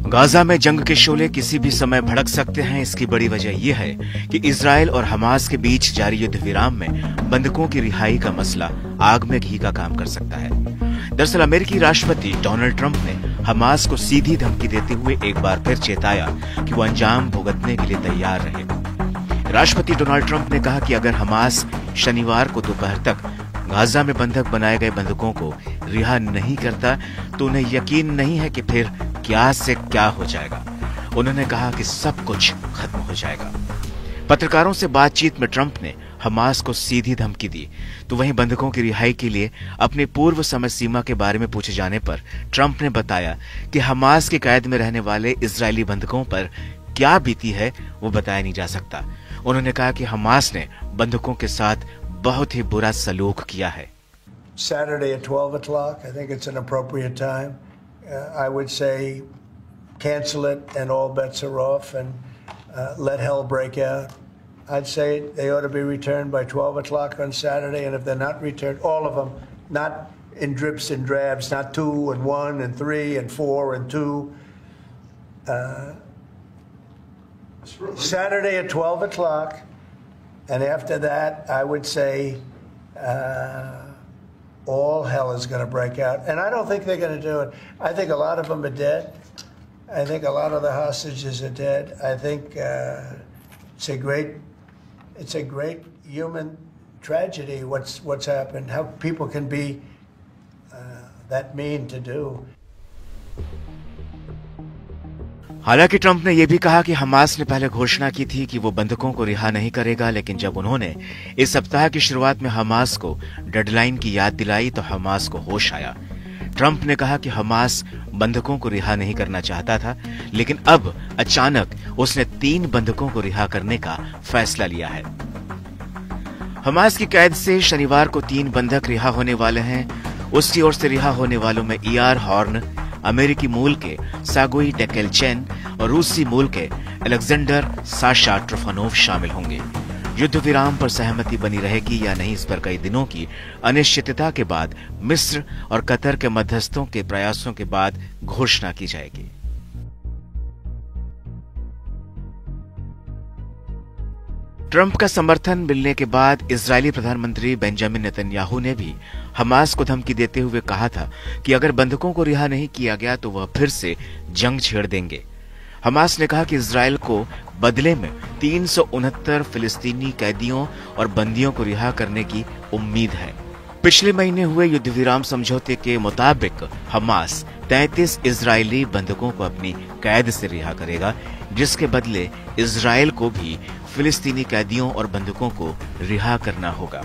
Gaza में जंग के शोले किसी भी समय भड़क सकते हैं। इसकी बड़ी वजह यह है कि इजराइल और हमास के बीच जारी युद्ध विराम में बंधकों की रिहाई का मसला आग में घी का काम कर सकता है। दरअसल अमेरिकी राष्ट्रपति डोनाल्ड ट्रंप ने हमास को सीधी धमकी देते हुए एक बार फिर चेताया कि वो अंजाम भुगतने के लिए तैयार रहे। राष्ट्रपति डोनाल्ड ट्रंप ने कहा कि अगर हमास शनिवार को दोपहर तक गाजा में बंधक बनाए गए बंधकों को रिहा नहीं करता तो उन्हें यकीन नहीं है कि फिर क्या से क्या हो जाएगा। उन्होंने कहा कि सब कुछ खत्म हो जाएगा। पत्रकारों से बातचीत में ट्रंप ने हमास को सीधी धमकी दी, तो वहीं बंधकों की रिहाई के लिए अपनी पूर्व समय सीमा के बारे में पूछे जाने पर ट्रंप ने बताया कि हमास की कैद में रहने वाले इजरायली बंधकों पर क्या बीती है वो बताया नहीं जा सकता। उन्होंने कहा कि हमास ने बंधकों के साथ बहुत ही बुरा सलूक किया है। Saturday at 12 o'clock, I think it's an appropriate time. I would say cancel it and all bets are off and let hell break out. I'd say they ought to be returned by 12 o'clock on Saturday, and if they're not returned, all of them, not in drips and drabs, not 2 and 1 and 3 and 4 and 2. Saturday at 12 o'clock, and after that, I would say all hell is going to break out. And I don't think they're going to do it. I think a lot of them are dead. I think a lot of the hostages are dead. I think it's a great human tragedy what's happened, how people can be that mean to do. हालांकि Trump ने यह भी कहा कि Hamas ने पहले घोषणा की थी कि वो बंधकों को रिहा नहीं करेगा, लेकिन जब उन्होंने इस सप्ताह की शुरुआत में हमास को डेडलाइन की याद दिलाई तो हमास को होश आया। ट्रंप ने कहा कि हमास बंधकों को रिहा नहीं करना चाहता था, लेकिन अब अचानक उसने 3 बंधकों को रिहा करने का फैसला लिया है। हमास की कैद से शनिवार को 3 बंधक रिहा होने वाले हैं। उसकी ओर से रिहा होने वालों में ईआर हॉर्न, अमेरिकी मूल के सागोई डेकेलचेन और रूसी मूल के अलेक्जेंडर साशा ट्रोफानोव शामिल होंगे। युद्ध विराम पर सहमति बनी रहेगी या नहीं, इस पर कई दिनों की अनिश्चितता के बाद मिस्र और कतर के मध्यस्थों के प्रयासों के बाद घोषणा की जाएगी। ट्रंप का समर्थन मिलने के बाद इजरायली प्रधानमंत्री बेंजामिन नेतन्याहू ने भी हमास को धमकी देते हुए कहा था कि अगर बंधकों को रिहा नहीं किया गया तो वह फिर से जंग छेड़ देंगे। हमास ने कहा कि इजरायल को बदले में 369 फिलिस्तीनी कैदियों और बंदियों को रिहा करने की उम्मीद है। पिछले महीने हुए युद्ध विराम समझौते के मुताबिक हमास 33 इजरायली बंधकों को अपनी कैद से रिहा करेगा, जिसके बदले इजरायल को भी फिलिस्तीनी कैदियों और बंधकों को रिहा करना होगा।